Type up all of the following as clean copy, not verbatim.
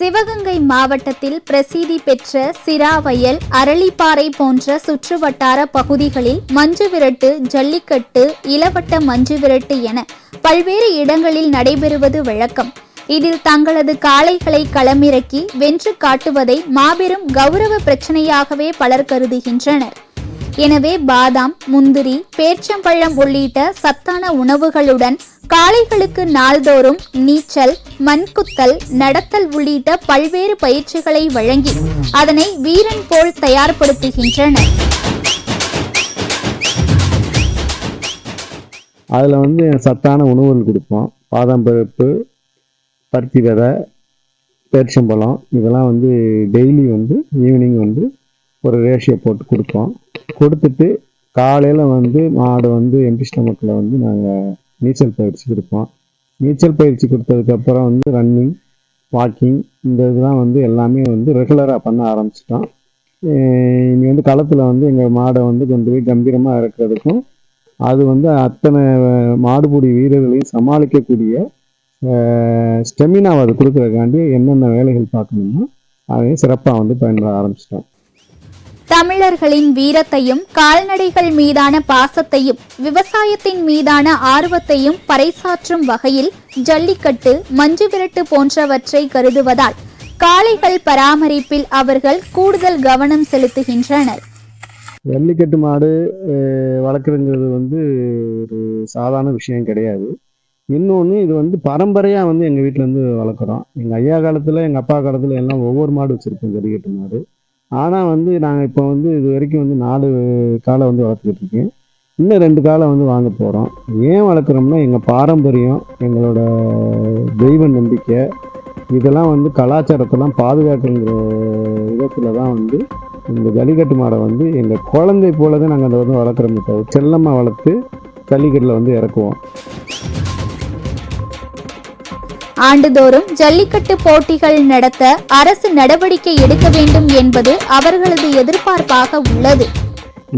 சிவகங்கை மாவட்டத்தில் பிரசித்தி பெற்ற சிராவயல், அரளிப்பாறை போன்ற சுற்றுவட்டார பகுதிகளில் மஞ்சுவிரட்டு, ஜல்லிக்கட்டு, இளவட்ட மஞ்சுவிரட்டு என பல்வேறு இடங்களில் நடைபெறுவது வழக்கம். இதில் தங்களது காளைகளை களமிறக்கி வென்று காட்டுவதை மாபெரும் கௌரவ பிரச்சனையாகவே பலர் கருதுகின்றனர். எனவே பாதாம், முந்திரி, பேர்ச்சம்பழம் உள்ளிட்ட சத்தான உணவுகளுடன் காளைகளுக்கு நாள்தோறும் நீச்சல், மண்குத்தல், நடத்தல் உள்ளிட்ட பல்வேறு பயிற்சிகளை வழங்கி அதனை வீரன் போல் தயார்படுத்துகின்றனர். அதில் சத்தான உணவுகள் கொடுப்போம். பாதாம் பருப்பு, பருத்தி விதை, பேர்ச்சம்பழம் இதெல்லாம் டெய்லி ஈவினிங் ஒரு ரேஷியோ போட்டு கொடுப்போம். கொடுத்துட்டு காலையில் மாடு எம்டி ஸ்டமக்கில் நாங்கள் நீச்சல் பயிற்சி கொடுப்போம். நீச்சல் பயிற்சி கொடுத்ததுக்கப்புறம் ரன்னிங், வாக்கிங் இந்த இதெல்லாம் எல்லாமே ரெகுலராக பண்ண ஆரம்பிச்சிட்டோம். இனி களத்தில் எங்கள் மாடை கொண்டு போய் கம்பீரமாக இறக்கிறதுக்கும் அது அத்தனை மாடுபிடி வீரர்களையும் சமாளிக்கக்கூடிய ஸ்டெமினாவை அது கொடுக்குறதுக்காண்டி என்னென்ன வேலைகள் பார்க்கணுமோ அதையும் சிறப்பாக பயன்பட ஆரம்பிச்சிட்டோம். தமிழர்களின் வீரத்தையும் கால்நடைகள் மீதான பாசத்தையும் விவசாயத்தின் மீதான ஆர்வத்தையும் பறைசாற்றும் வகையில் ஜல்லிக்கட்டு, மஞ்சுவிரட்டு போன்றவற்றை கருதுவதால் காளைகள் பராமரிப்பில் அவர்கள் கூடுதல் கவனம் செலுத்துகின்றனர். ஜல்லிக்கட்டு மாடு வளர்க்குறதுங்கிறது ஒரு சாதாரண விஷயம் கிடையாது. இன்னொன்று இது பரம்பரையாக எங்கள் வீட்டில் வளர்க்குறோம். எங்கள் ஐயா காலத்தில், எங்கள் அப்பா காலத்தில் எல்லாம் ஒவ்வொரு மாடு வச்சுருக்கோம் ஜல்லிக்கட்டு மாடு. ஆனால் நாங்கள் இப்போ இது வரைக்கும் 4 காலை வளர்த்துக்கிட்டு இருக்கேன். இன்னும் 2 காலை வாங்க போகிறோம். ஏன் வளர்க்குறோம்னா எங்கள் பாரம்பரியம், எங்களோட தெய்வ நம்பிக்கை இதெல்லாம் கலாச்சாரத்தெல்லாம் பாதுகாக்குங்கிற விதத்தில் தான் இந்த ஜல்லிக்கட்டு மாடை எங்கள் குழந்தை போல தான் நாங்கள் அதை வளர்க்குறோமே தவிர செல்லமாக வளர்த்து ஜல்லிக்கட்டில் இறக்குவோம். ஆண்டுதோறும் ஜல்லிக்கட்டு போட்டிகள் நடத்த அரசு நடவடிக்கை எடுக்க வேண்டும் என்பது அவர்களது எதிர்பார்ப்பாக உள்ளது.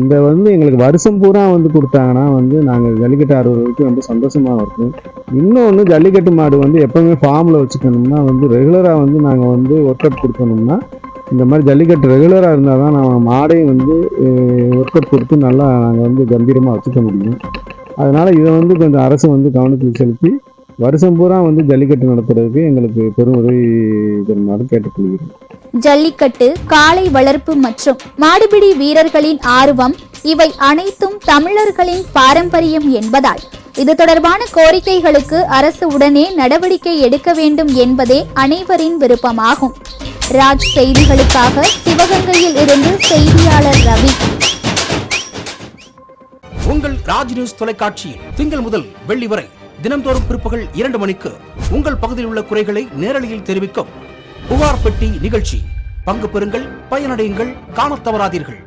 இந்த எங்களுக்கு வருஷம் பூரா கொடுத்தாங்கன்னா நாங்கள் ஜல்லிக்கட்டு ஆடுறதுக்கு சந்தோஷமாக இருக்கும். இன்னொன்று ஜல்லிக்கட்டு மாடு எப்பவுமே ஃபார்மில் வச்சுக்கணும்னா ரெகுலராக நாங்கள் ஒர்க் அவுட் கொடுக்கணும்னா இந்த மாதிரி ஜல்லிக்கட்டு ரெகுலராக இருந்தால் தான் நம்ம மாடையும் ஒர்க் அவுட் கொடுத்து நல்லா நாங்கள் கம்பீரமாக வச்சுக்க முடியும். அதனால் இதை கொஞ்சம் அரசு கவனத்தில் செலுத்தி வருஷம் பூரா ஜல்லிக்கட்டு நடத்துறதுக்கு எங்களுக்கு பெரும் உதவி தருமாறு கேட்டுக்கொள்கிறேன். ஜல்லிக்கட்டு, காளை வளர்ப்பு மற்றும் மாடுபிடி வீரர்களின் ஆர்வம் இவை அனைத்தும் தமிழர்களின் பாரம்பரியம் என்பதால் இது தொடர்பான கோரிக்கைகளுக்கு அரசு உடனே நடவடிக்கை எடுக்க வேண்டும் என்பதே அனைவரின் விருப்பமாகும். ராஜ் செய்திகளுக்காக சிவகங்கையில் இருந்து செய்தியாளர் ரவி. உங்கள் ராஜ் நியூஸ் தொலைக்காட்சியில் திங்கள் முதல் வெள்ளி வரை தினந்தோறும் பிற்பகல் 2 மணிக்கு உங்கள் பகுதியில் உள்ள குறைகளை நேரலையில் தெரிவிக்கும் புகார் பெட்டி நிகழ்ச்சி. பங்கு பெறுங்கள், பயனடையுங்கள், காணத் தவறாதீர்கள்.